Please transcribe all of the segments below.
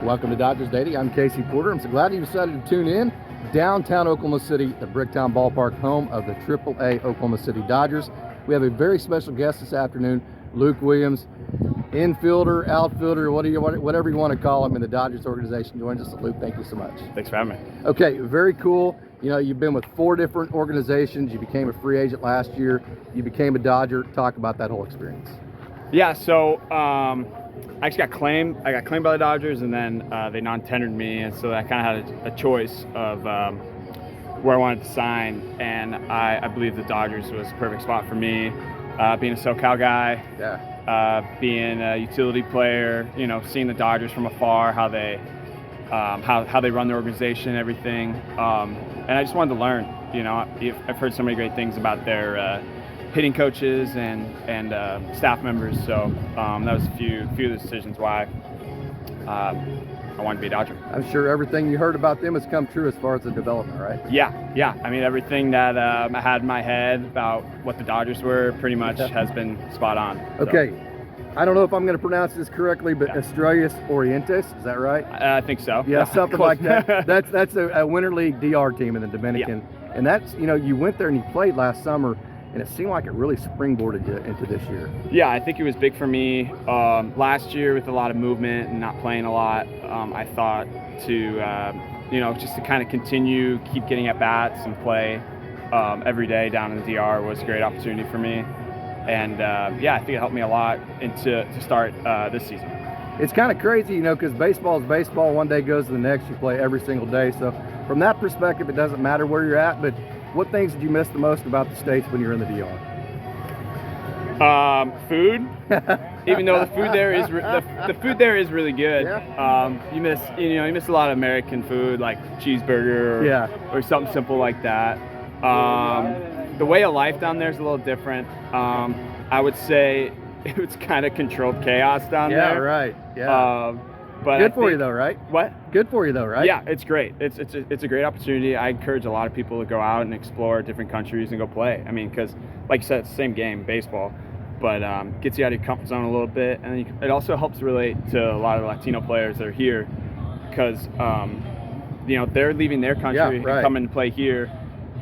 Welcome to Dodgers Daily. I'm Casey Porter. I'm so glad you decided to tune in. Downtown Oklahoma City, the Bricktown Ballpark, home of the AAA Oklahoma City Dodgers. We have a very special guest this afternoon, Lukewilliams, infielder, outfielder, whatever you want to call him in the Dodgers organization. Joins us. Luke, thank you so much. Thanks for having me. Okay, very cool. You know, you've been with 4 different organizations. You became a free agent last year. You became a Dodger. Talk about that whole experience. Yeah, so I actually got claimed. I got claimed by the Dodgers, and then they non-tendered me, and so I kind of had a choice of where I wanted to sign, and I believe the Dodgers was a perfect spot for me. Being a SoCal guy, being a utility player, you know, seeing the Dodgers from afar, how they run their organization, everything, and I just wanted to learn. You know, I've heard so many great things about their hitting coaches and staff members, so that was a few of the decisions why I wanted to be a Dodger. I'm sure everything you heard about them has come true as far as the development, right? Yeah. I mean, everything that I had in my head about what the Dodgers were pretty much has been spot on. So. Okay. I don't know if I'm going to pronounce this correctly, but Estrellas Orientes, is that right? I think so. Yeah, something like that. That's a Winter League DR team in the Dominican. Yeah. And that's, you know, you went there and you played last summer, and it seemed like it really springboarded you into this year. Yeah, I think it was big for me. Last year with a lot of movement and not playing a lot, I thought to, you know, just to kind of keep getting at bats and play every day down in the DR was a great opportunity for me. And yeah, I think it helped me a lot to start this season. It's kind of crazy, you know, because baseball is baseball. One day goes to the next. You play every single day. So from that perspective, it doesn't matter where you're at. But what things did you miss the most about the States when you're in the DR? Food. Even though the food there is the food there is really good. Yeah. You miss a lot of American food like cheeseburger or something simple like that. The way of life down there is a little different. I would say it was kind of controlled chaos down there. Yeah, right. Yeah. But good for you though, right? What? Good for you though, right? Yeah, it's great. It's a great opportunity. I encourage a lot of people to go out and explore different countries and go play. I mean, because like you said, it's the same game, baseball, but gets you out of your comfort zone a little bit, and it also helps relate to a lot of Latino players that are here, because you know, they're leaving their country and coming to play here.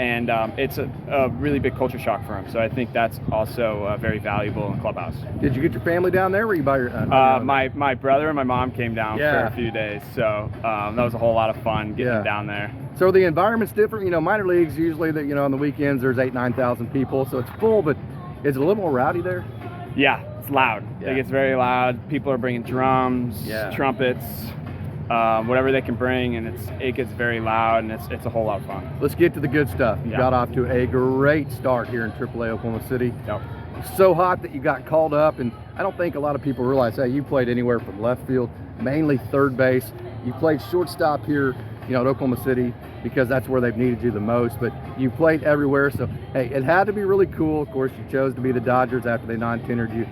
And it's a really big culture shock for them. So I think that's also very valuable in the clubhouse. Did you get your family down there? Or were you by your my brother and my mom came down for a few days. So that was a whole lot of fun getting down there. So the environment's different. You know, minor leagues usually, that, you know, on the weekends there's 8,000-9,000 people, so it's full. But is it a little more rowdy there? Yeah, it's loud. It gets very loud. People are bringing drums, trumpets. Whatever they can bring, and it gets very loud, and it's a whole lot of fun. Let's get to the good stuff. You got off to a great start here in AAA Oklahoma City. So hot that you got called up, and I don't think a lot of people realize, hey, you played anywhere from left field, mainly third base. You played shortstop here, you know, at Oklahoma City, because that's where they've needed you the most, but you played everywhere. So hey, it had to be really cool. Of course, you chose to be the Dodgers after they non-tendered you.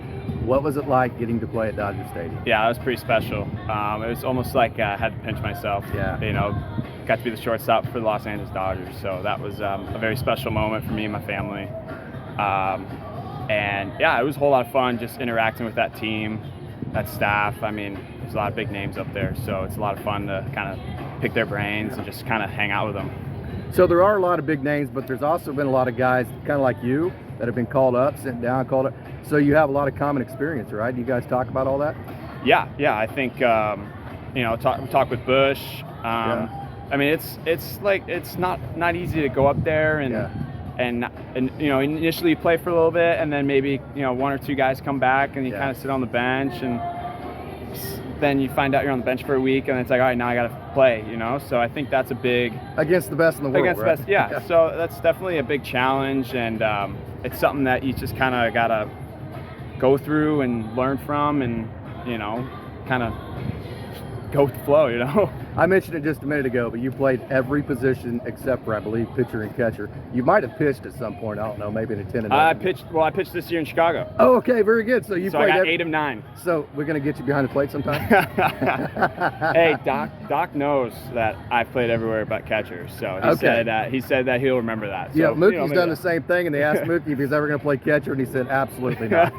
What was it like getting to play at Dodger Stadium? Yeah, that was pretty special. It was almost like I had to pinch myself. You know, got to be the shortstop for the Los Angeles Dodgers, so that was a very special moment for me and my family. And yeah, it was a whole lot of fun just interacting with that team, that staff. I mean, there's a lot of big names up there, so it's a lot of fun to kind of pick their brains and just kind of hang out with them. So there are a lot of big names, but there's also been a lot of guys kind of like you that have been called up, sent down, called up. So you have a lot of common experience, right? Do you guys talk about all that? Yeah. I think you know, talk with Bush. I mean, it's like it's not easy to go up there and you know, initially you play for a little bit, and then maybe, you know, 1 or 2 guys come back, and you kind of sit on the bench, and then you find out you're on the bench for a week, and it's like, all right, now I got to play, you know? So I think that's a big... Against the best in the world, Against the best, yeah. So that's definitely a big challenge, and it's something that you just kind of got to go through and learn from, and, you know, kind of go with the flow, you know? I mentioned it just a minute ago, but you played every position except for, I believe, pitcher and catcher. You might have pitched at some point. I don't know, maybe in a 10 and 9. I pitched this year in Chicago. Oh, okay, very good. So you played. I got 8 of 9. So we're gonna get you behind the plate sometime. Hey, Doc knows that I've played everywhere but catcher. So he said that he'll remember that. So, yeah, Mookie's done the same thing, and they asked Mookie if he's ever gonna play catcher, and he said absolutely not.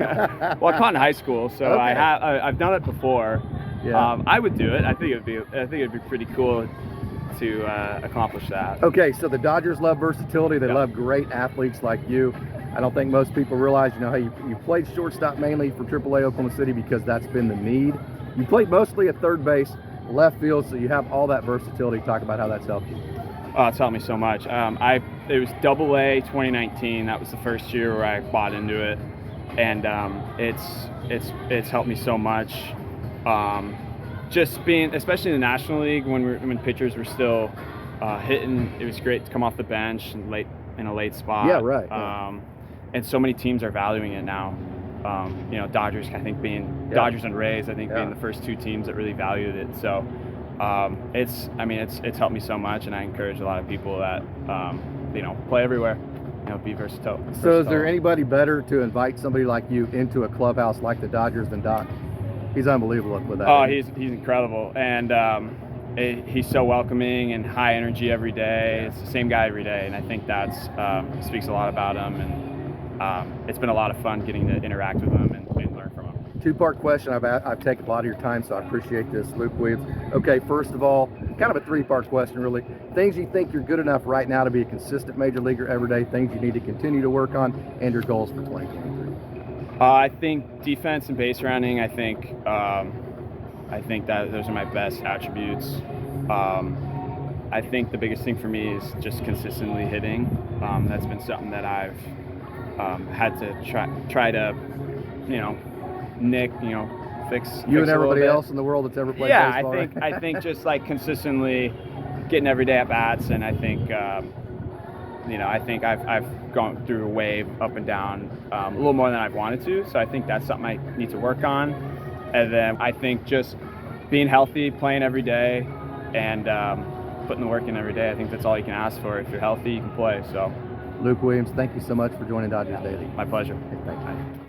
Well, I caught in high school, so I've done it before. Yeah. I would do it. I think it'd be pretty cool to accomplish that. Okay, so the Dodgers love versatility. They love great athletes like you. I don't think most people realize, you know, how you played shortstop mainly for AAA Oklahoma City because that's been the need. You played mostly at third base, left field, so you have all that versatility. Talk about how that's helped you. Oh, it's helped me so much. It was AA 2019. That was the first year where I bought into it, and it's helped me so much. Just being, especially in the National League, when pitchers were still hitting, it was great to come off the bench and in a late spot. Yeah, right. Yeah. And so many teams are valuing it now. You know, Dodgers, I think Dodgers and Rays, I think being the first two teams that really valued it. So it's helped me so much, and I encourage a lot of people that you know, play everywhere. You know, be versatile. So is there anybody better to invite somebody like you into a clubhouse like the Dodgers than Doc? He's unbelievable with that. Oh, he's incredible, and he's so welcoming and high energy every day. It's the same guy every day, and I think that's speaks a lot about him. And it's been a lot of fun getting to interact with him and learn from him. Two-part question. I've taken a lot of your time, so I appreciate this, Luke Williams. Okay, first of all, kind of a three-part question, really. Things you think you're good enough right now to be a consistent major leaguer every day, things you need to continue to work on, and your goals for 2023. I think defense and base running. I think that those are my best attributes. I think the biggest thing for me is just consistently hitting. That's been something that I've had to try to, you know, fix. You and everybody else in the world that's ever played baseball. Yeah, I think just like consistently getting every day at bats, and I think I think I've gone through a wave up and down a little more than I've wanted to. So I think that's something I need to work on. And then I think just being healthy, playing every day, and putting the work in every day. I think that's all you can ask for. If you're healthy, you can play. So, Luke Williams, thank you so much for joining Dodgers Daily. My pleasure. Thank you.